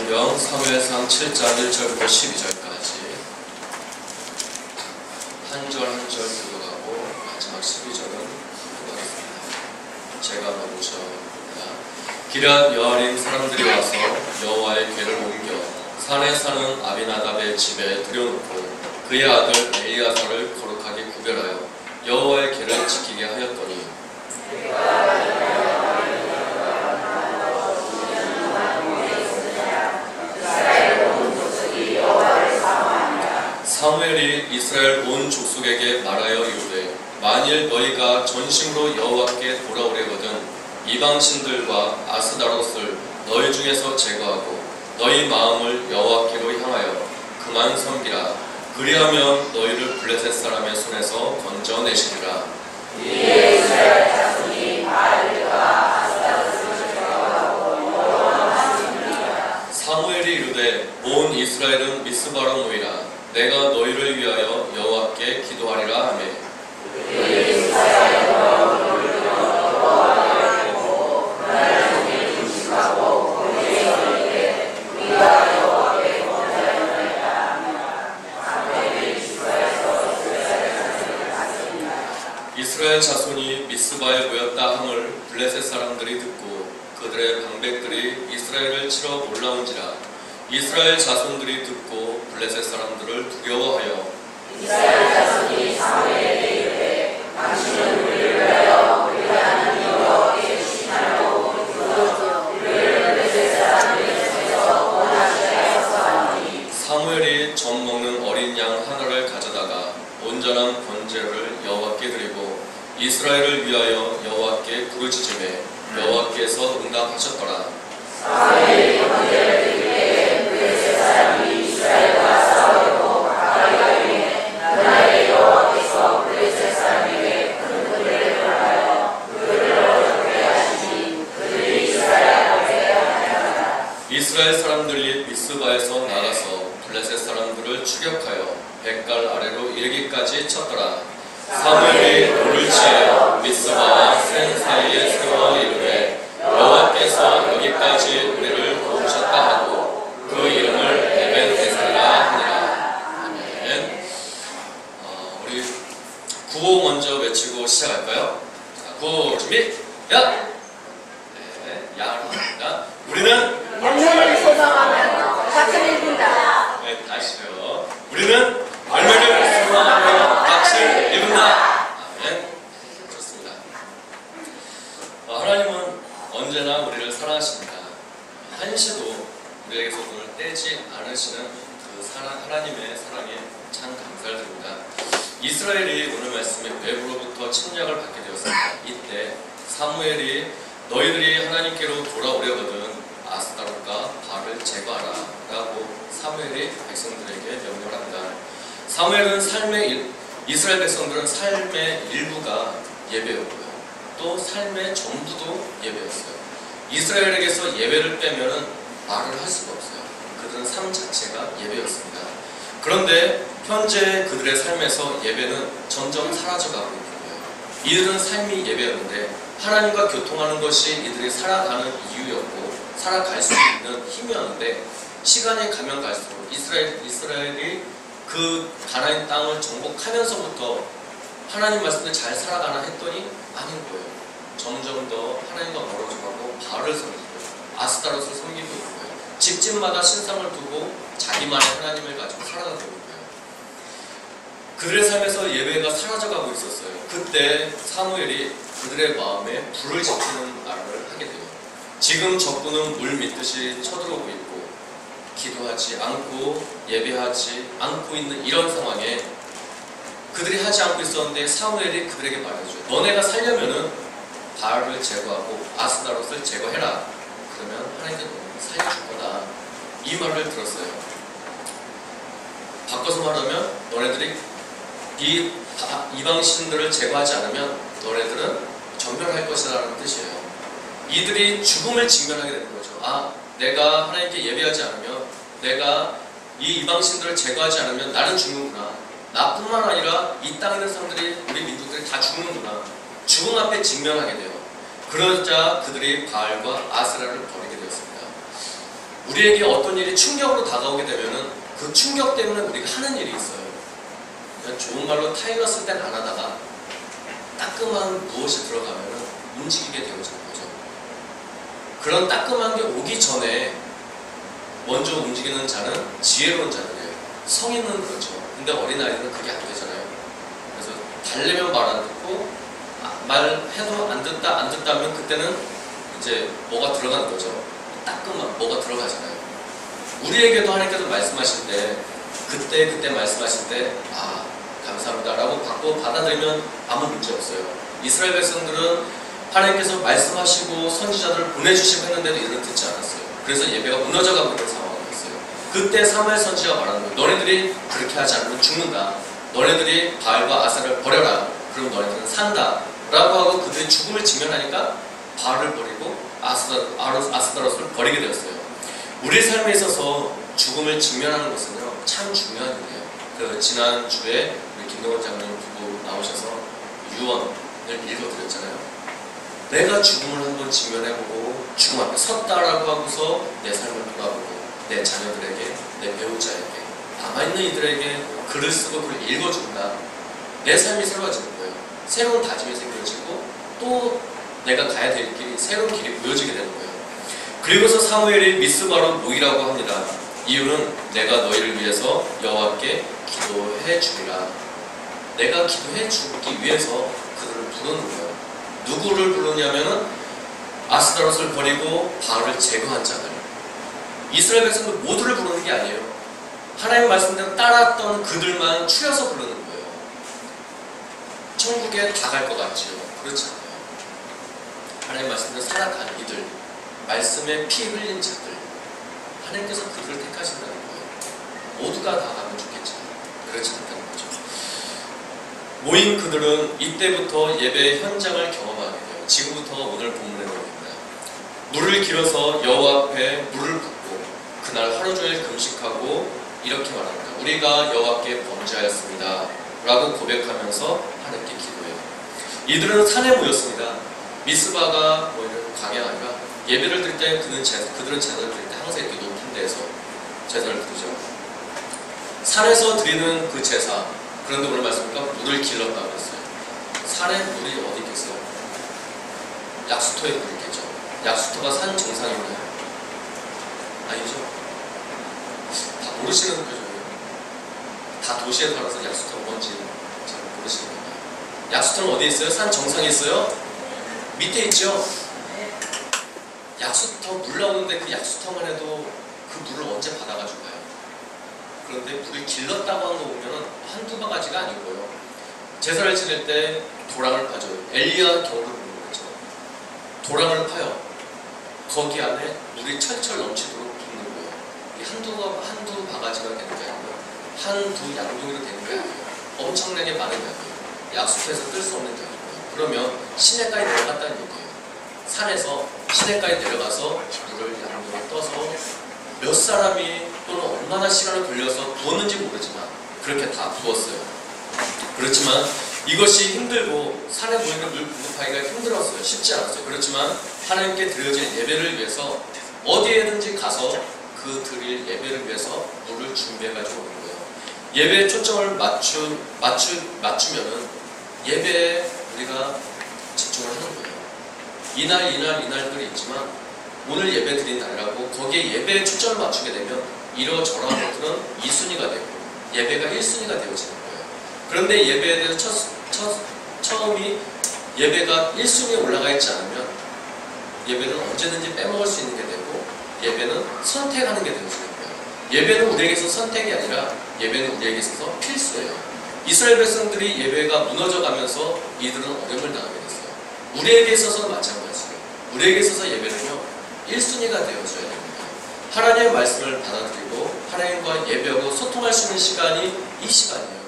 성경 사무엘상 7장 1절부터 12절까지 한 절 한 절 들어가고 마지막 12절은 들어가겠습니다. 제가 먼저 기럇 여아림 사람들이 와서 여호와의 궤를 옮겨 산에 사는 아비나답의 집에 들여놓고 그의 아들 엘리아사를 거룩하게 구별하여 여호와의 궤를 지키게 하였더니 사무엘이 이스라엘 온 족속에게 말하여 이르되 만일 너희가 전심으로 여호와께 돌아오려거든 이방신들과 아스다롯을 너희 중에서 제거하고 너희 마음을 여호와께로 향하여 그만 섬기라. 그리하면 너희를 블레셋 사람의 손에서 건져내시리라. 이에 이스라엘 자손이 바알과 아스타롯을 제거하고 여호와만 섬기리라. 사무엘이 이르되 온 이스라엘은 미스바로 모이라. 내가 너희를 위하여 여호와께 기도하리라 하매 이스라엘 자손이 미스바에 모였다 함을 블레셋 사람들이 듣고 그들의 방백들이 이스라엘을 치러 올라온지라. 이스라엘 자손들이 듣고 블레셋 사람들을 두려워하여 이스라엘 자손이 사무엘에게 이르되 당신은 우리를 위하여 우리 하나님 여호와께 주시나라고 물어서 우리를 블레셋 사람들의 손에서 구원하시게 하였사오니 사무엘이 젖 먹는 어린 양 하나를 가져다가 온전한 번제를 여호와께 드리고 이스라엘을 위하여 여호와께 부르짖음에 여호와께서 응답하셨더라. 사무엘이 번제를 드릴 때 블레셋 사람이 이스라엘과 싸우려고 가까이 가매 그날에 여호와께서 블레셋 사람에게 큰 불을 벌하여 그들을 어렵게 하시니 그들이 이스라엘 앞에 나타나니라. 이스라엘 사람들이 미스바에서 나가서 블레셋 사람들을 추격하여 백갈 아래로 이르기까지 쳤더라. 사무엘이 돌을 취하여 미스바와 센 사이에 세워 이르되 여호와께서 여기까지 우리를 도우셨다 하고 그 이름을 에벤에셀이라 하니라. 아멘. 우리 구호 먼저 외치고 시작할까요? 자, 구호 준비. 야! 네, 야입니다. 우리는 열매를 소망하며 밭을 입는다. 네, 다시요. 우리는 열매를 소망하며 밭을 입는다. 아멘. 좋습니다. 하나님은 언제나 우리를 사랑하십니다. 한시도 우리에게서 눈을 떼지 않으시는 그 하나님의 사랑에 참 감사를 드립니다. 이스라엘이 오늘 말씀에 외부로부터 침략을 받게 되었습니다. 이때 사무엘이 너희들이 하나님께로 돌아오려거든 아스타롯과 바알을 제거하라 라고 사무엘이 백성들에게 명령을 합니다. 사무엘은 이스라엘 백성들은 삶의 일부가 예배였고요. 또 삶의 전부도 예배였어요. 이스라엘에게서 예배를 빼면은 말을 할 수가 없어요. 그들은 삶 자체가 예배였습니다. 그런데 현재 그들의 삶에서 예배는 점점 사라져가고 있는 거예요. 이들은 삶이 예배였는데 하나님과 교통하는 것이 이들이 살아가는 이유였고 살아갈 수 있는 힘이었는데 시간이 가면 갈수록 이스라엘이 그 가나안 땅을 정복하면서부터 하나님 말씀을 잘 살아가나 했더니 아닌 거예요. 점점 더 하나님과 멀어져가고 바알을 섬기고 아스타롯을 섬기고 있는 거예요. 집집마다 신상을 두고 자기만의 하나님을 가지고 살아가고 있는 거예요. 그들의 삶에서 예배가 사라져가고 있었어요. 그때 사무엘이 그들의 마음에 불을 지피는 말을 하게 돼요. 지금 적군은 물 믿듯이 쳐들어오고 있고 기도하지 않고 예배하지 않고 있는 이런 상황에 그들이 하지 않고 있었는데 사무엘이 그들에게 말해줘요. 너네가 살려면은 바알을 제거하고 아스타롯을 제거해라. 그러면 하나님께서 살려줄 거다. 이 말을 들었어요. 바꿔서 말하면 너네들이 이 이방신들을 제거하지 않으면 너네들은 전멸할 것이라는 뜻이에요. 이들이 죽음을 직면하게 되는 거죠. 내가 하나님께 예배하지 않으면 내가 이 이방신들을 제거하지 않으면 나는 죽는구나. 나뿐만 아니라 이 땅에 있는 사람들이 우리 민족들이 다 죽는구나. 죽음 앞에 직면하게 돼요. 그러자 그들이 바알과 아세라를 버리게 되었습니다. 우리에게 어떤 일이 충격으로 다가오게 되면은 그 충격 때문에 우리가 하는 일이 있어요. 그냥 좋은 말로 타일렀을 땐 안 하다가 따끔한 무엇이 들어가면은 움직이게 되어지는 거죠. 그런 따끔한 게 오기 전에 먼저 움직이는 자는 지혜로운 자들이에요. 성인은 그렇죠. 근데 어린아이는 그게 안 되잖아요. 그래서 달래면 말 안 듣고 말해도 안 듣다 하면 그때는 이제 뭐가 들어가는 거죠. 따끔한 뭐가 들어가잖아요. 우리에게도 하나님께서 말씀하실 때 그때 말씀하실 때 감사합니다 라고 받고 받아들이면 아무 문제 없어요. 이스라엘 백성들은 하나님께서 말씀하시고 선지자들을 보내주시고 했는데도 이를 듣지 않았어요. 그래서 예배가 무너져가고 있는 상황이었어요. 그때 사무엘 선지자가 말하는 거예요. 너네들이 그렇게 하지 않으면 죽는다. 너네들이 바알과 아사를 버려라. 그럼 너네들은 산다 라고 하고 그들이 죽음을 직면하니까 바알을 버리고 아스타로스를 버리게 되었어요. 우리 삶에 있어서 죽음을 직면하는 것은요 참 중요한 일이에요. 그 지난주에 우리 김동원 장로님 두고 나오셔서 유언을 읽어드렸잖아요. 내가 죽음을 한번 직면해보고 죽음 앞에 섰다라고 하고서 내 삶을 돌아보고 내 자녀들에게 내 배우자에게 남아있는 이들에게 글을 쓰고 그걸 읽어준다. 내 삶이 새로워지는 거예요. 새로운 다짐이 생겨지고 또 내가 가야 될 길이 새로운 길이 보여지게 되는 거예요. 그리고서 사무엘이 미스바로 모이라고 합니다. 이유는 내가 너희를 위해서 여호와께 기도해 주리라. 내가 기도해 주기 위해서 그들을 부르는 거예요. 누구를 부르냐면은 아스타롯을 버리고 바알을 제거한 자들. 이스라엘 백성들 모두를 부르는 게 아니에요. 하나님 말씀대로 따랐던 그들만 추려서 부르는 거예요. 천국에 다 갈 것 같지요? 그렇지 않아요. 하나님 말씀대로 살아간 이들, 말씀에 피 흘린 자들, 하나님께서 그들을 택하신다는 거예요. 모두가 다 가면 좋겠지만 그렇지 않다는 거죠. 모인 그들은 이때부터 예배 현장을 경험하게 돼요. 지금부터 오늘 본문의 내용입니다. 물을 길어서 여호와 앞에 물을 붓고 그날 하루 종일 금식하고 이렇게 말합니다. 우리가 여호와께 범죄하였습니다 라고 고백하면서 하나님께 기도해요. 이들은 산에 모였습니다. 미스바가 모이는 광야 아니라 예배를 드릴 때 그들은 제사를 드릴 때 항상 이렇게 높은 데서 제사를 드리죠. 산에서 드리는 그 제사, 그런데 오늘 말씀이니까 물을 길렀다고 했어요. 산에 물이 어디 있겠어요? 약수터에 물이 있겠죠. 약수터가 산 정상인가요? 아니죠. 다 모르시는 표정이에요. 다 도시에 살아서 약수터가 뭔지 잘 모르시는 거예요. 약수터는 어디에 있어요? 산 정상에 있어요? 밑에 있죠. 약수터 물 나오는데 그 약수터만 해도 그 물을 언제 받아가지고 가요? 그런데 물을 길렀다고 하는 거 보면은 한두 바가지가 아니고요. 제사를 지낼 때 도랑을 파줘요. 엘리야 경우를 보는 거죠. 도랑을 파요. 거기 안에 물이 철철 넘치도록 붓는 거예요. 한두 바가지가 되는 게 아니고요. 한두 양동이로 되는 게 아니에요. 엄청나게 많은 양이에요. 약수터에서 뜰 수 없는 양이에요. 그러면 시내가에 내려갔다는 얘기예요. 산에서 시내가에 내려가서 물을 양동이에 떠서 몇 사람이 또는 얼마나 시간을 걸려서 부었는지 모르지만 그렇게 다 부었어요. 그렇지만 이것이 힘들고 산에 모이는 물 공급하기가 힘들었어요. 쉽지 않았어요. 그렇지만 하나님께 드려질 예배를 위해서 어디에든지 가서 그 드릴 예배를 위해서 물을 준비해가지고 오는 거예요. 예배에 초점을 맞추면은 예배에 우리가 집중을 하는 거예요. 이날들이 있지만 오늘 예배 드린 날이라고 거기에 예배에 초점을 맞추게 되면 이러저러한 것들은 2순위가 되고 예배가 1순위가 되어지는 거예요. 그런데 예배에 대해서 처음이 예배가 1순위에 올라가 있지 않으면 예배는 언제든지 빼먹을 수 있는 게 되고 예배는 선택하는 게 되어지는 거예요. 예배는 우리에게 있어서 선택이 아니라 예배는 우리에게 있어서 필수예요. 이스라엘 백성들이 예배가 무너져가면서 이들은 어려움을 당하게 됐어요. 우리에게 있어서는 마찬가지예요. 우리에게 있어서 예배는요 1순위가 되어줘야 됩니다. 하나님의 말씀을 받아들이고 하나님과 예배하고 소통할 수 있는 시간이 이 시간이에요.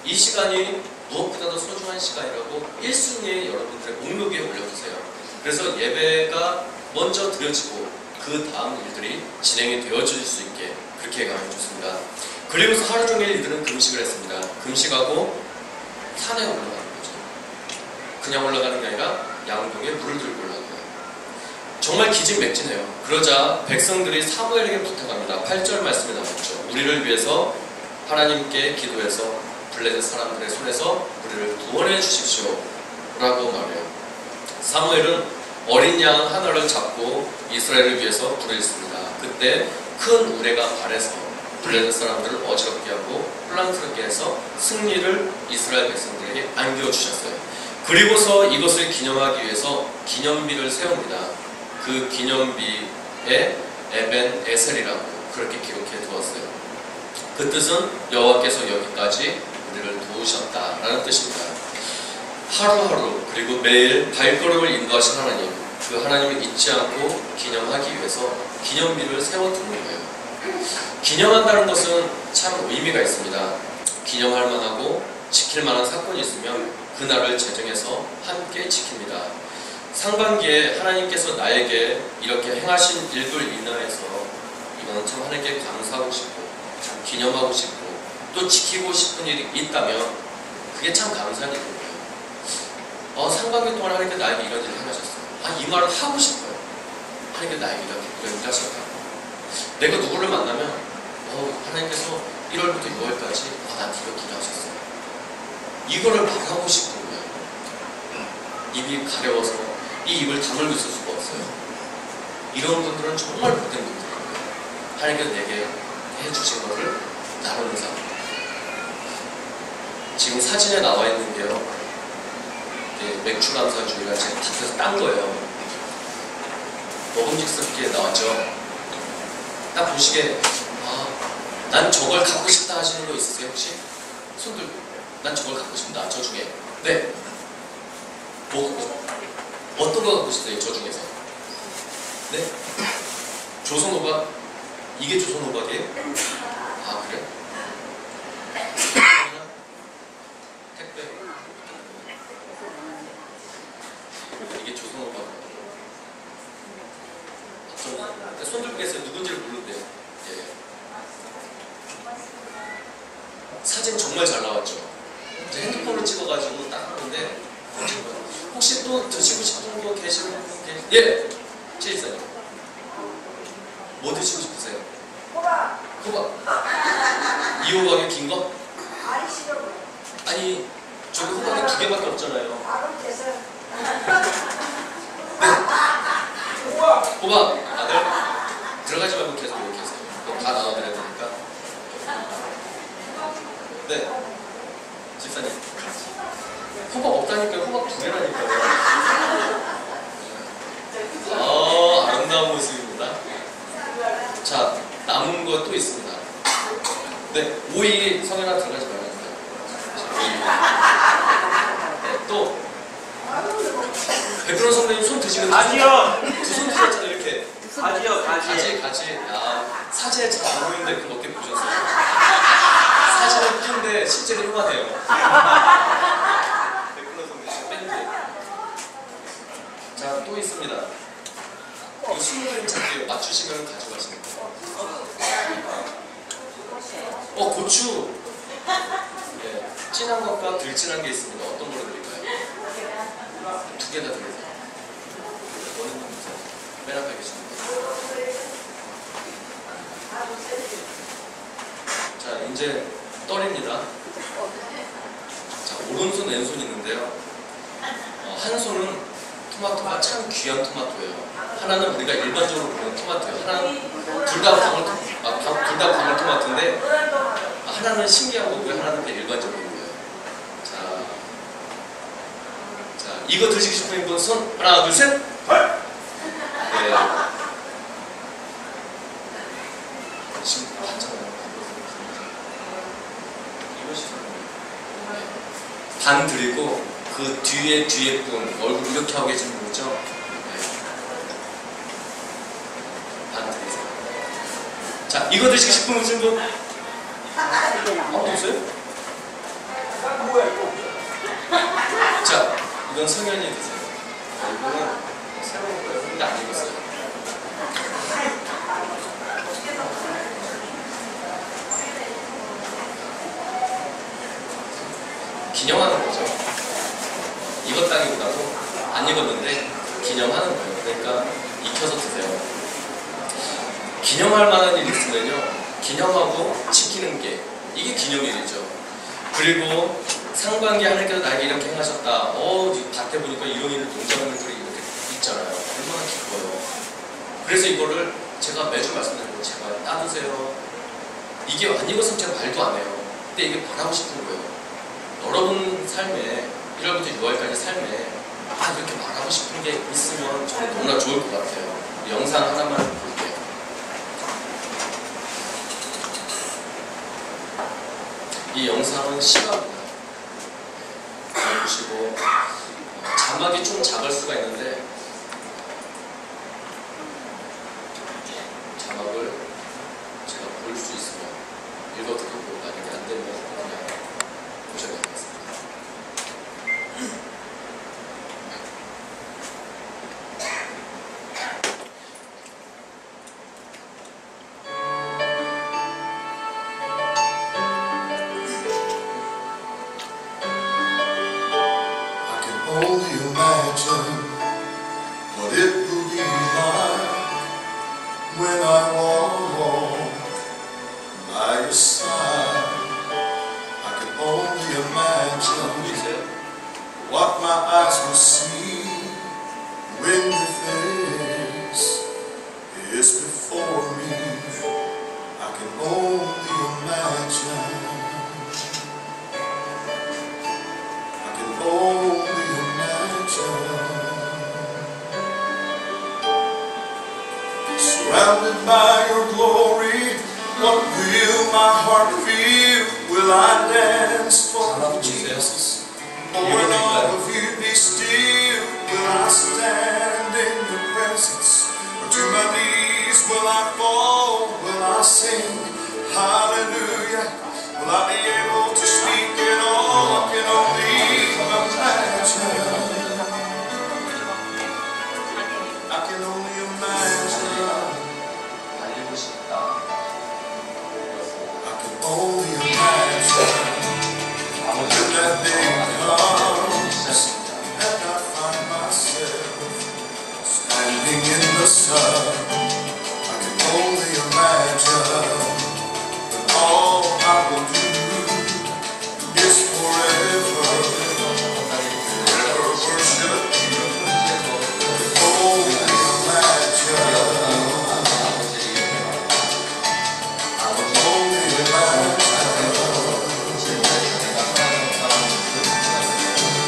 이 시간이 무엇보다도 소중한 시간이라고 1순위에 여러분들의 목록에 올려주세요. 그래서 예배가 먼저 드려지고 그 다음 일들이 진행이 되어질 수 있게 그렇게 가면 좋습니다. 그리고서 하루 종일 이들은 금식을 했습니다. 금식하고 산에 올라가는 거죠. 그냥 올라가는 게 아니라 양동에 물을 들고 올라가요. 정말 기진맥진해요. 그러자 백성들이 사무엘에게 부탁합니다. 8절 말씀에 나왔죠. 우리를 위해서 하나님께 기도해서 블레셋 사람들의 손에서 우리를 구원해 주십시오 라고 말해요. 사무엘은 어린 양 하나를 잡고 이스라엘을 위해서 부르짖습니다. 그때 큰 우레가 발에서 블레셋 사람들을 어지럽게 하고 혼란스럽게 해서 승리를 이스라엘 백성들에게 안겨주셨어요. 그리고서 이것을 기념하기 위해서 기념비를 세웁니다. 그 기념비에 에벤 에셀이라고 그렇게 기록해 두었어요. 그 뜻은 여호와께서 여기까지 우리를 도우셨다라는 뜻입니다. 하루하루 그리고 매일 발걸음을 인도하신 하나님, 그 하나님을 잊지 않고 기념하기 위해서 기념비를 세워두는 거예요. 기념한다는 것은 참 의미가 있습니다. 기념할 만하고 지킬 만한 사건이 있으면 그날을 제정해서 함께 지킵니다. 상반기에 하나님께서 나에게 이렇게 행하신 일들 인하여서 이거는 참 하나님께 감사하고 싶고 참 기념하고 싶고 또 지키고 싶은 일이 있다면 그게 참 감사한 일이에요. 상반기 동안 하나님께 나에게 이런 일을 행하셨어요. 이 말을 하고 싶어요. 하나님께 나에게 이런 일을 하셨다. 내가 누구를 만나면 하나님께서 1월부터 6월까지 나한테 이렇게 일하셨어요. 이거를 말하고 싶은 거예요. 입이 가려워서 이 입을 다물고 있을 수가 없어요. 이런 분들은 정말 못된 분들이에요. 하나님께서 내게 해주신 것을 나누는 사람. 지금 사진에 나와 있는 게요, 맥주 감사주의가 제가 밭에서 딴 거예요. 먹음직스럽게 나왔죠. 딱 보시기에 난 저걸 갖고 싶다 하시는 거 있으세요 혹시? 손 들고. 난 저걸 갖고 싶다. 저 중에. 네. 어떤 거 갖고 싶어요? 저 중에서. 네? 조선호박? 이게 조선호박이에요? 그래? 택배? 이게 조선호박. 손 들고 계세요. 누군지를 모르는데요. 예. 사진 정말 잘 나왔죠? 핸드폰으로 찍어가지고 딱 하는데 혹시 또 드시고 싶은 거 계시는 분 계세요? 예! 최일사님 뭐 드시고 싶으세요? 호박. 호박. 이 호박이 긴 거? 아니 싫어. 아니 저기 호박이 2개밖에 없잖아요. 그럼 됐어요. 네. 호박 아들 들어가지 말고 계속 이렇게 해서 다 나눠드려야 되니까. 네. 집사님 호박 없다니까요. 호박 2개라니까요. 아름다운 모습입니다. 자, 남은 것 또 있습니다. 네, 오이. 성현아 들어가지 말라니까. 네, 또 백그런 선배님 손 드시면 가지요. 두 손 드셨잖아요. 이렇게 가지요. 가지. 가지. 사진에 잘 안 보이는데 그거 어떻게 보셨어요? 사진은 큰데 실제로 흉하네요. 백그런 선배님 밴드. 자, 또 있습니다. 이 20그림 찾기요. 맞추시면 가져가시면 돼요. 고추. 네, 진한 것과 덜 진한 게 있습니다. 어떤 걸로 드릴까요? 2개 다 드리세요. 원하는 거 드세요. 맨 앞에 계십니다. 자, 이제 떨입니다. 자, 오른손, 왼손 있는데요. 한 손은 토마토가 참 귀한 토마토예요. 하나는 우리가 일반적으로 보는 토마토예요. 하나는 둘 다 방울토마토인데 하나는 신기한 거고요. 하나는 그냥 일반적인 거예요. 자, 이거 드시고 싶은 분 손 하나, 둘, 셋. 네. 지금 봤잖아요. 이것이 반 드리고 그 뒤에 분 얼굴 이렇게 하고 계시는 분 있죠? 반 드리세요. 자, 이거 드시고 싶은 분? 아무도 없어요? 자, 이건 성현이 드세요. 이거는 새로운 거예요. 근데 안 익었어요. 기념하는 거죠. 익었다기보다도 안 익었는데 기념하는 거예요. 그러니까 익혀서 드세요. 기념할 만한 일이 있으면요, 기념하고 지키는 게 이게 기념일이죠. 그리고 상반기에 하나님께서 나에게 이렇게 행하셨다. 밭에 보니까 이런 농작물들이 이렇게 있잖아요. 얼마나 기뻐요. 그래서 이거를 제가 매주 말씀드리고 제발 따드세요. 이게 안 익었으면 제가 말도 안 해요. 근데 이게 바라고 싶은 거예요. 여러분 삶에 1월부터 6월까지 삶에 이렇게 말하고 싶은 게 있으면 저는 너무나 좋을 것 같아요. 영상 하나만 볼게요. 이 영상은 시각입니다. 보시고 자막이 좀 작을 수가 있는데 자막을 제가 볼 수 있으면 읽어드리고 만약에 안 되면 그냥 보셔야 되겠습니다. Only imagine what it will be like when I walk by your side. I can only imagine 보이세요? what my eyes will see when your face is before me. I can only imagine. I can only surrounded by your glory, what will my heart feel? Will I dance for you, Jesus? Or will all of you be still? Will I stand in your presence? Or to my knees will I fall? Will I sing hallelujah? Will I be able to speak at all? I can only imagine. I can only imagine. 달리고 싶다. I can only imagine. When that day comes and I find myself standing in the sun, I can only imagine that all I will do is forever worship you. Only imagine. I will only imagine.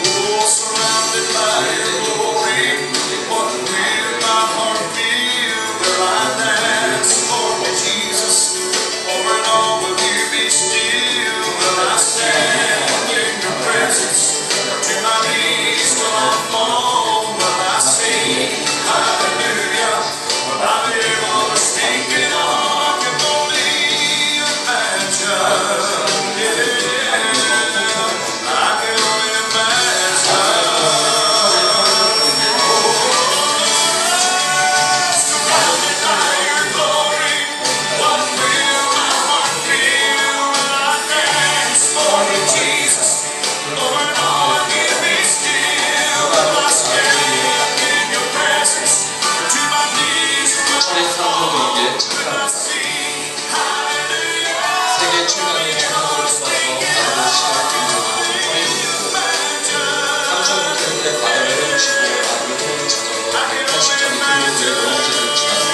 Oh, surrounded by your glory, what will my heart feel? Will I dance for you, Jesus? Or in all will you be still? Will I stand in your presence? Or to my knees will I fall? Will I sing hallelujah? Will I be able to speak it all? I can only imagine. I can only imagine. Surrounded by your glory, what will my heart feel? Will I dance for you, Jesus? Lord, all of you be still. Will I stand in your presence? Or to my knees will I fall? Will I sing hallelujah? 세계 최강의 천국을 쏴서 바다를 시작했고 3,600대 바다를 헤엄치고 바다를 헤엄는 자전거 180.2km의 넘어지를 지나서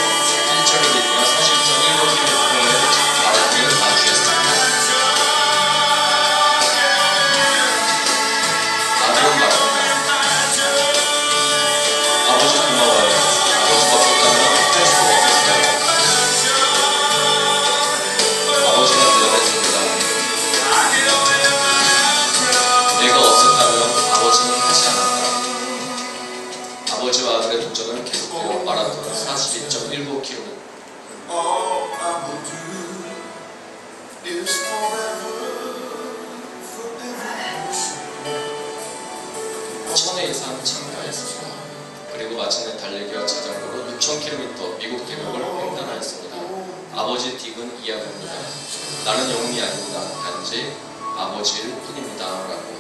1.1리터나 40.15km의 바다를 마주했습니다. 아들은 말합니다. 아버지 고마워요. 아버지가 없었다면 할 수가 없었어요. 아버지가 대답했습니다. 내가 없었다면 아버지는 하지 않았다. 아버지와 아들의 동정은 계속되어 마라톤 42.19km. all I will do is forever worship you. 1000회 이상 참가했습니다. 그리고 마침내 달리기와 자전거로 6,000km 미국 대륙을 횡단하였습니다. 아버지 딕은 이야기합니다. 나는 영웅이 아닙니다. 단지 아버지일 뿐입니다. 라고.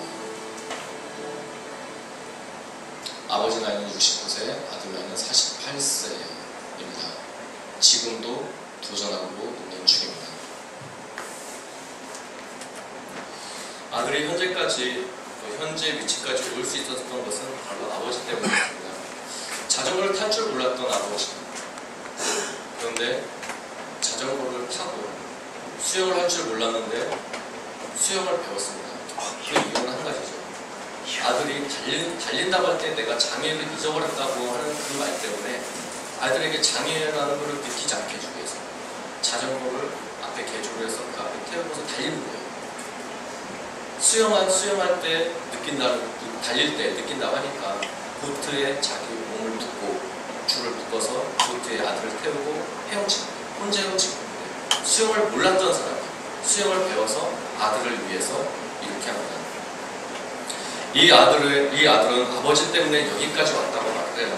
아버지 나이는 69세, 아들 나이는 48세입니다. 지금도 도전하고 있는 중입니다. 아들이 현재 위치까지 올 수 있었던 것은 바로 아버지 때문이었습니다. 자전거를 탈 줄 몰랐던 아버지. 그런데 자전거를 타고 수영을 할 줄 몰랐는데 수영을 배웠습니다. 그 이유는 한 가지죠. 아들이 달린다고 할 때 내가 장애를 잊어버렸다고 하는 그 말 때문에 아들에게 장애라는 것을 느끼지 않게 해주기 위해서 자전거를 앞에 개조를 해서 그 앞에 태우고서 달리는 거예요. 수영할 때 달릴 때 느낀다고 하니까 보트에 자기 몸을 묶고 줄을 묶어서 보트에 아들을 태우고 혼자 헤엄친 건데 수영을 몰랐던 사람이 수영을 배워서 아들을 위해서 이렇게 합니다. 이 아들은 아버지 때문에 여기까지 왔다고 말해요.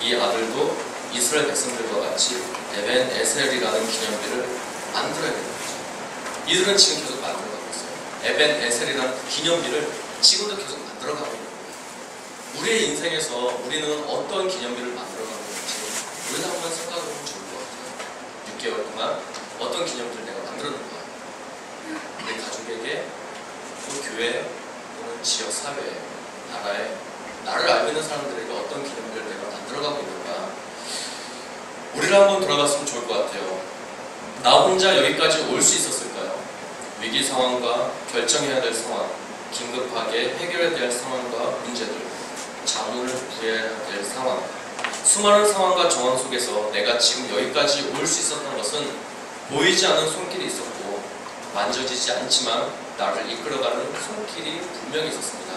이 아들도 이스라엘 백성들과 같이 에벤 에셀이라는 기념비를 만들어야 되는 거죠. 이들은 지금 계속 만들어가고 있어요. 에벤 에셀이라는 그 기념비를 지금도 계속 만들어가고 있는 거예요. 우리의 인생에서 우리는 어떤 기념비를 만들어가고 있는지 우리는 한번 생각해보면 좋을 것 같아요. 6개월 동안 어떤 기념비를 내가 만들었는가. 우리 가족에게, 또 교회, 또는 지역 사회, 나라에 나를 알고 있는 사람들에게 어떤 기념비를 내가 만들어가고 있는가. 우리를 한번 돌아봤으면 좋을 것 같아요. 나 혼자 여기까지 올 수 있었을까요? 위기 상황과 결정해야 될 상황, 긴급하게 해결해야 될 상황과 문제들, 자문을 구해야 될 상황, 수많은 상황과 정황 속에서 내가 지금 여기까지 올 수 있었던 것은 보이지 않는 손길이 있었고 만져지지 않지만 나를 이끌어가는 손길이 분명히 있었습니다.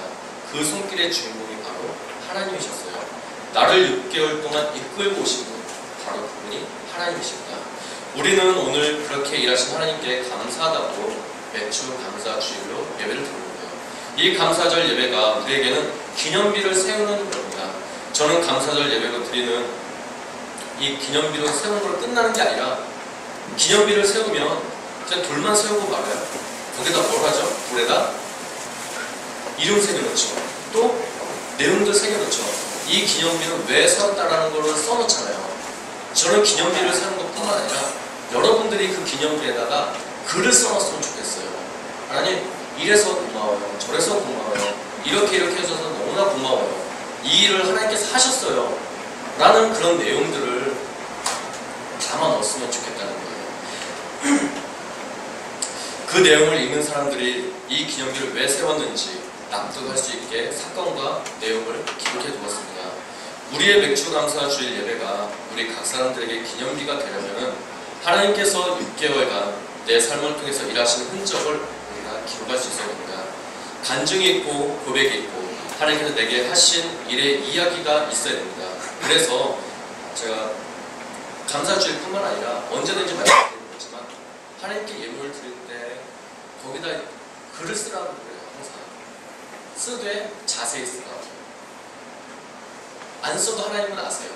그 손길의 주인공이 바로 하나님이셨어요. 나를 6개월 동안 이끌고 오신 분, 바로 그분이 하나님이십니다. 우리는 오늘 그렇게 일하신 하나님께 감사하다고 매주 감사 주일로 예배를 드리는 거예요. 이 감사절 예배가 우리에게는 기념비를 세우는 겁니다. 저는 감사절 예배로 드리는 이 기념비를 세우는 걸 끝나는 게 아니라 기념비를 세우면 그냥 돌만 세우고 말아요. 거기다 뭘 하죠? 돌에다 이름 새겨놓죠. 또 내용도 새겨놓죠. 이 기념비는 왜 세웠다라는 걸 써놓잖아요. 저는 기념비를 세우는 것뿐만 아니라 여러분들이 그 기념비에다가 글을 써놨으면 좋겠어요. 하나님, 이래서 고마워요. 저래서 고마워요. 이렇게 해줘서 너무나 고마워요. 이 일을 하나님께서 하셨어요. 라는 그런 내용들을 담아 넣었으면 좋겠다는 거예요. 그 내용을 읽는 사람들이 이 기념비를 왜 세웠는지 납득할 수 있게 사건과 내용을 기록해 두었습니다. 우리의 맥주 감사 주일 예배가 우리 각 사람들에게 기념비가 되려면 하나님께서 6개월간 내 삶을 통해서 일하신 흔적을 우리가 기록할 수 있어야 됩니다. 간증이 있고 고백이 있고 하나님께서 내게 하신 일의 이야기가 있어야 됩니다. 그래서 제가 감사주일뿐만 아니라 언제든지 말씀드리지만 하나님께 예물을 드릴 때 거기다 글을 쓰라고 그래요. 항상 쓰되 자세히 쓰라고. 안 써도 하나님은 아세요.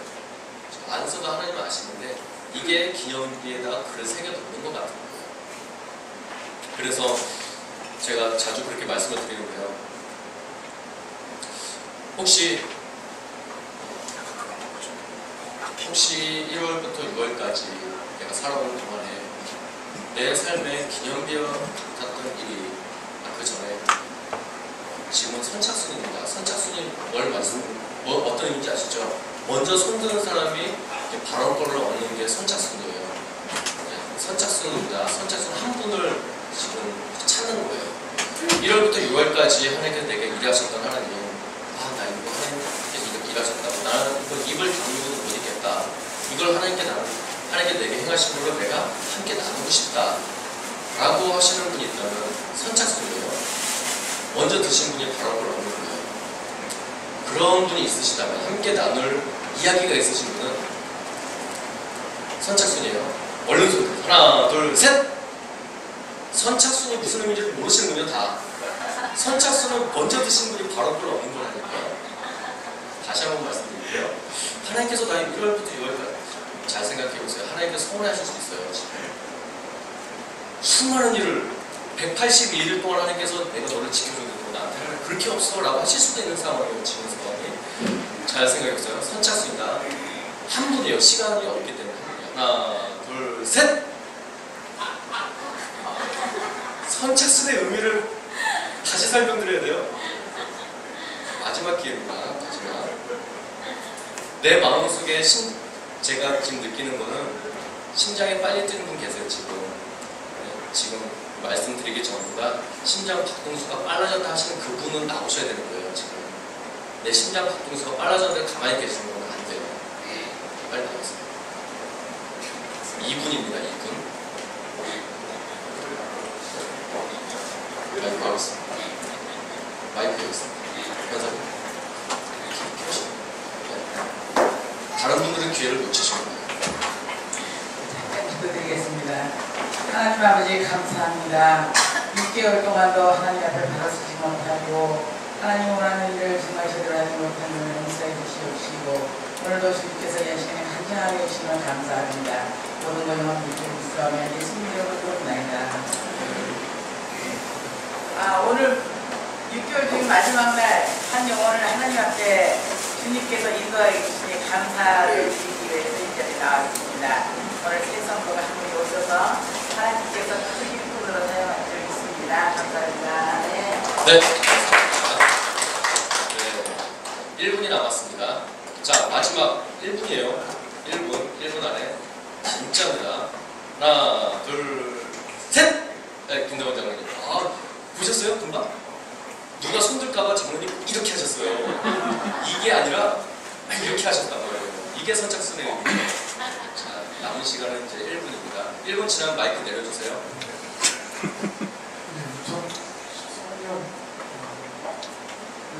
안 써도 하나님은 아시는데 이게 기념비에다가 글을 새겨놓는 것 같은 거예요. 그래서 제가 자주 그렇게 말씀을 드리는데요. 혹시 1월부터 6월까지 내가 살아오는 동안에 내 삶의 기념비와 같았던 일이 그 전에 지금은 선착순입니다. 선착순이 어떤 의미인지 아시죠? 먼저 손드는 사람이 발언권을 얻는 게 선착순이에요. 네, 선착순입니다. 선착순 한 분을 지금 찾는 거예요. 1월부터 6월까지 하나님께서 내게 일하셨던 하나님, 나 이거 하나님께서 일하셨다고 나는 이거 입을 다물고도 못 있겠다. 이걸 하나님께 내게 행하신 걸로 내가 함께 나누고 싶다 라고 하시는 분이 있다면 선착순이에요. 먼저 드신 분이 발언권을 얻는 거예요. 그런 분이 있으시다면, 함께 나눌 이야기가 있으신 분은 선착순이에요. 얼른 손 하나 둘 셋. 선착순이 무슨 의미인지 모르시는군요. 다 선착순은 먼저 드신 분이 발언권을 얻는 거라니까. 다시 한번 말씀드릴게요. 하나님께서 나의 1월부터 6월까지 잘 생각해보세요. 하나님께서 서운해하실 수 있어요. 지금 수많은 일을 182일 동안 하나님께서 내가 너를 지켜줬는데 나한테 그렇게 없어 라고 하실 수도 있는 상황이에요. 지금 상황이. 자, 잘 생각해보세요. 선착순이다. 한 분이에요. 시간이 없기 때문에 한 분이에요. 하나, 둘, 셋! 선착순의 의미를 다시 설명드려야 돼요. 마지막 기회입니다. 마지막. 내 마음속에 제가 지금 느끼는 거는 심장이 빨리 뛰는 분 계세요. 지금 말씀드리기 전보다 심장 박동수가 빨라졌다 하시는 그분은 나오셔야 되는 거예요. 지금 내 심장 박동수가 빨라졌는데 가만히 계시는 건 안 돼요. 빨리 나오세요. 2분입니다. 2분. 마이크 하겠습니다. 마이크 하겠습니다. 현사님. 다른 분들은 기회를 놓치시는 거예요. 기도드리겠습니다. 하나님 아버지 감사합니다. 6개월 동안도 하나님 앞에 받아쓰지 못하고 하나님 원하는 일을 정말 제대로 하지 못한 것을 용서해 주시옵시고 오늘도 주님께서 이 시간에 간절하게 해주시면 감사합니다. 모든 것 영광 믿고 있으면 예수님 이름으로 부르나이다. 오늘 6개월 중 마지막 날 한 영혼을 하나님 앞에 주님께서 인도하여 주시니 감사를 드리기 위해서 이 자리에 나왔습니다. 오늘 새 성도가 한 분이 오셔서 하나님께서 큰 일꾼으로 사용할 줄 믿습니다. 감사합니다. 네. 네. 네. 1분이 남았습니다. 자, 마지막 1분이에요. 1분 안에 진짜입니다. 하나, 둘, 셋! 네, 김대원 장로님. 보셨어요? 금방? 누가 손들까봐 장로님 이렇게 하셨어요. 이게 아니라 이렇게 하셨단 말이에요. 이게 선착순의 의미예요. 자, 남은 시간은 이제 1분입니다. 1분 지나면 마이크 내려주세요.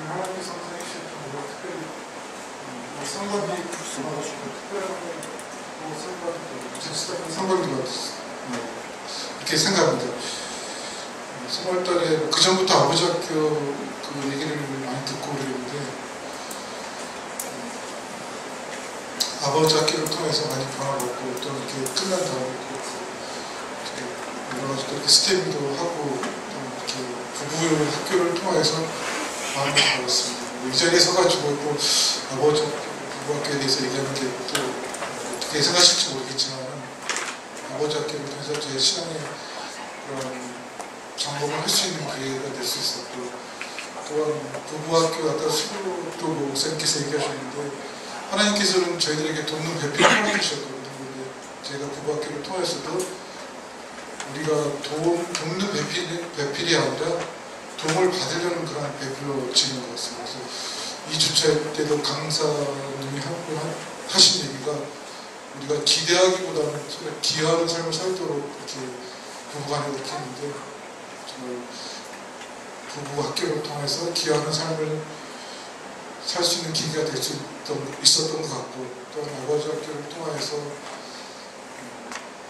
하나님께서 선생님께서 특별히 상관이 많아가지고 특별한 상관인 것 같아요. 이렇게 생각합니다. 3월달에 그 전부터 아버지 학교 그 얘기를 많이 듣고 그랬는데 아버지 학교를 통해서 많이 변화받고 또 이렇게 끝난 다음에 여러 가지 또 이렇게 스텝도 하고 또 이렇게 부부 학교를 통해서 마음을 받았습니다. 이 자리에 서가지고 또 아버지 부부 학교에 대해서 얘기하는데 또 어떻게 생각하실지 모르겠지만 아버지 학교를 통해서 제 신앙의 그런 점검을 할 수 있는 기회가 될 수 있었고 또한 부부학교 아까 수고도 목사님께서 얘기하셨는데 하나님께서는 저희들에게 돕는 배필을 보내주셨거든요. 근데 제가 부부학교를 통해서도 우리가 돕는 배필이 아니라 도움을 받으려는 그런 배필로 지는 것 같습니다. 그래서 2주차 때도 강사님이 하신 얘기가 우리가 기대하기보다는 기여하는 삶을 살도록 이렇게 부부간에 이렇게 했는데 정말 부부 학교를 통해서 기여하는 삶을 살 수 있는 기회가 될 수 있었던 것 같고 또한 아버지 학교를 통해서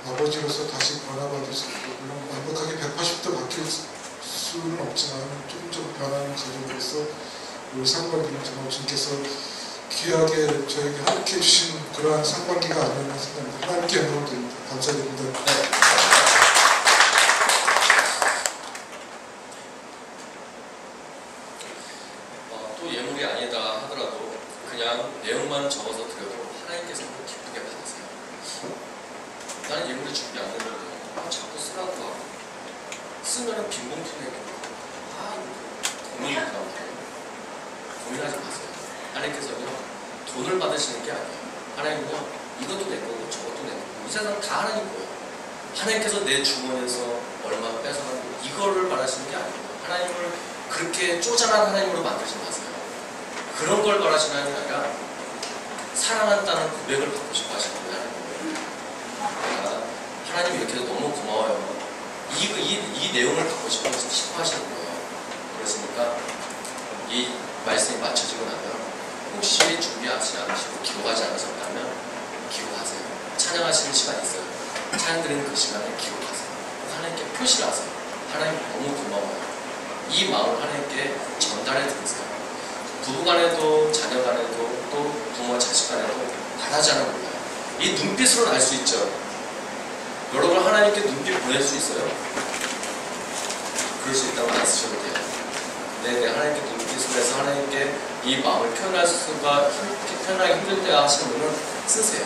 아버지로서 다시 변화받을 수 있고 물론 완벽하게 180도 바뀔 수는 없지만 조금 변하는 과정으로서 우리 상관계는 정말 주님께서 귀하게 저에게 함께 해주신 그러한 상관계가 아니었나 생각합니다. 하나님께 영광을 드립니다. 감사드립니다. 또 예물이 아니다 하더라도 그냥 내용만 적어서 드려도 하나님께서 기쁘게 받으세요. 나는 예물을 준비 안 했는데 자꾸 쓰라고 하고 쓰면은 빈봉투에 고민이 나오고 고민하지 마세요. 하나님께서는 돈을 받으시는 게 아니에요. 하나님은요 이것도 내 거고 저것도 내 거고 이 세상 다 하나님 거예요. 하나님께서 내 주머니에서 얼마 뺏어가고 이거를 바라시는 게 아니에요. 하나님을 그렇게 쪼잔한 하나님으로 만들지 마세요. 그런 걸 바라시는 하나님이 아니라 사랑한다는 고백을 받고 싶어 하시는 거예요. 내가 하나님이 이렇게 해서 너무 고마워요. 이 내용을 받고 싶어 하시는 거예요. 그렇습니까? 이 말씀이 맞춰지고 나면 혹시 준비하지 않으시고 기록하지 않으셨다면 기록하세요. 찬양하시는 시간이 있어요. 찬양 드리는 그 시간에 기록하세요. 하나님께 표시를 하세요. 하나님 너무 고마워요. 이 마음을 하나님께 전달해 드리세요. 부부간에도 자녀간에도 또 부모 자식간에도 바라지 않은 몰라요. 이 눈빛으로 알 수 있죠. 여러분 하나님께 눈빛 보낼 수 있어요? 그럴 수 있다면 안 쓰셔도 돼요. 네, 하나님께 눈빛으로 해서 하나님께 이 마음을 표현하기 힘들 때 하시는 분은 쓰세요.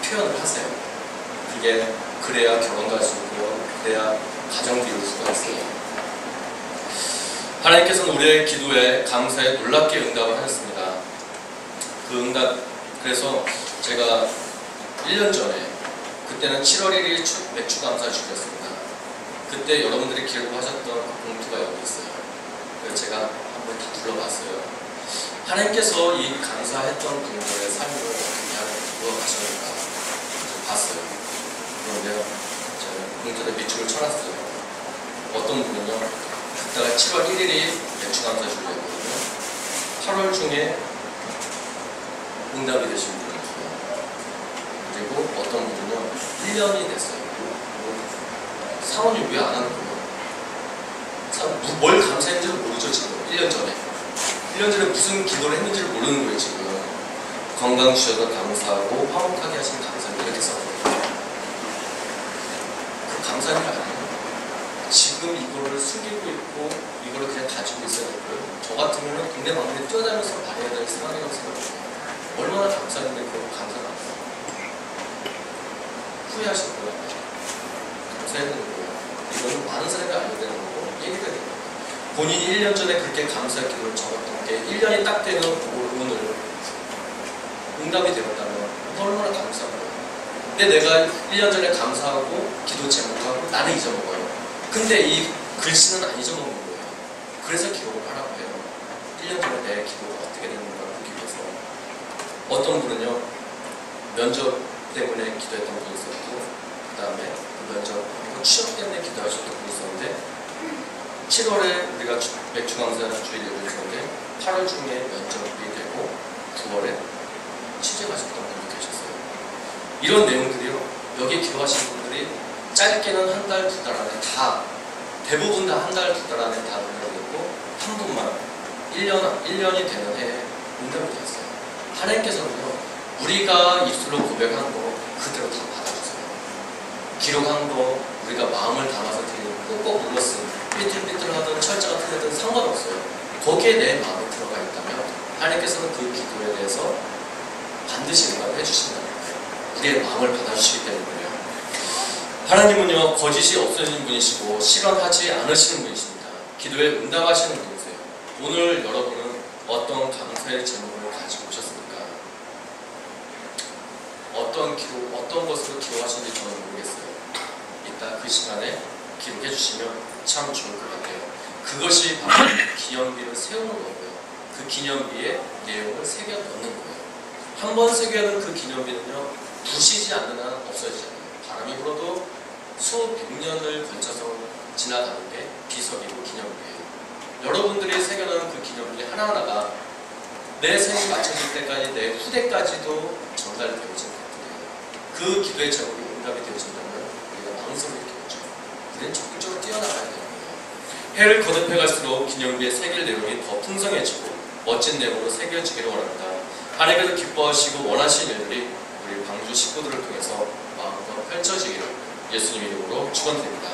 표현을 하세요. 그래야 결혼도 할 수 있고요. 그래야 가정도 이룰 수가 있어요. 하나님께서는 우리의 기도에 감사에 놀랍게 응답을 하셨습니다. 그 응답, 그래서 제가 1년 전에, 그때는 7월 1일 맥주 감사 주였습니다. 그때 여러분들이 기록하셨던 봉투가 여기 있어요. 그래서 제가 한번 다 둘러봤어요. 하나님께서 이 감사했던 분들의 삶을 어떻게 하는 가셨는가 봤어요. 그런데요, 제가 봉투에 밑줄을 쳐놨어요. 어떤 분은요, 그때가 7월 1일이 맥주 감사 주였거든요. 8월 중에 응답이 되신 분이 있어요. 그리고 어떤 분은요, 1년이 됐어요. 사원이 왜 안 하는 거예요? 뭘 감사했는지를 모르죠, 지금. 1년 전에. 1년 전에 무슨 기도를 했는지를 모르는 거예요, 지금. 건강 주셔서 감사하고 화목하게 하신 감사를 이렇게 썼거든요. 그 감사는 아니에요. 지금 이거를 숨기고 있고 이거를 그냥 가지고 있어야 되고요. 저 같으면 동네 방문에 뛰어다니면서 말해야 될 상황이라고 생각해요. 얼마나 감사했는데 그거 감사가 안 돼요. 후회하실 거예요. 감사해야 되는 거예요. 이거는 많은 사람이 알려야 되는 거고 얘기가 되는 거예요. 본인이 1년 전에 그렇게 감사의 기도를 적었던 게 1년이 딱 되는 오늘 응답이 되었다면 얼마나 감사한 거예요. 근데 내가 1년 전에 감사하고 기도 제목하고 나는 잊어먹어요. 근데 이 글씨는 안 잊어먹는 거예요. 그래서 기록을 하라고 해요. 1년 전에 내 기도가 어떻게 되는가 보기 위해서. 어떤 분은요, 면접 때문에 기도했던 분이 있었고, 그 다음에 그 면접, 취업 때문에 기도하셨던 분이 있었는데, 7월에 우리가 맥주 강사 주일을 했는데, 8월 중에 면접이 되고, 9월에 취직하셨던 분이 계셨어요. 이런 내용들이요, 여기 기도하신 분들이 짧게는 한 달, 두 달 안에 대부분 다 한 달, 두 달 안에 다 응답했고, 한 분만 1년이 되는 해에 응답이 되었어요. 하나님께서는요, 우리가 입술로 고백한 거 그대로 다 받아주세요. 기록한 거 우리가 마음을 담아서 드리는 꼭꼭 눌렀으니 삐뚤삐뚤하든 철자가 틀리든 상관없어요. 거기에 내 마음이 들어가 있다면 하나님께서는 그 기도에 대해서 반드시 응답을 해주신다는 거예요. 우리의 마음을 받아주시기 때문에요. 하나님은요, 거짓이 없어진 분이시고 실현하지 않으시는 분이십니다. 기도에 응답하시는 분이세요. 오늘 여러분은 어떤 감사의 제목을 가지고 오셨습니까? 어떤 것으로 기도하시는지 저는 모르겠어요. 이따 그 시간에 기록해 주시면 참 좋을 것 같아요. 그것이 바로 기념비를 세우는 거고요. 그 기념비에 내용을 새겨 넣는 거예요. 한 번 새겨놓은 그 기념비는요, 부시지 않는 한 없어지잖아요. 바람이 불어도 수백 년을 걸쳐서 지나가는 게 비석이고 기념비예요. 여러분들이 새겨놓은 그 기념비 하나하나가 내 생이 맞춰질 때까지 내 후대까지도 전달되어진 것들이에요. 그 기도의 제목이 응답이 되어진다면 우리가 망설일 게 없죠. 우리는 적극적으로 뛰어나가야 되는 거예요. 해를 거듭해 갈수록 기념비에 새길 내용이 더 풍성해지고 멋진 내용으로 새겨지기를 원합니다. 하나님께서 기뻐하시고 원하시는 일들이 우리 광주 식구들을 통해서 마음껏 펼쳐지기를 예수님 이름으로 축원드립니다.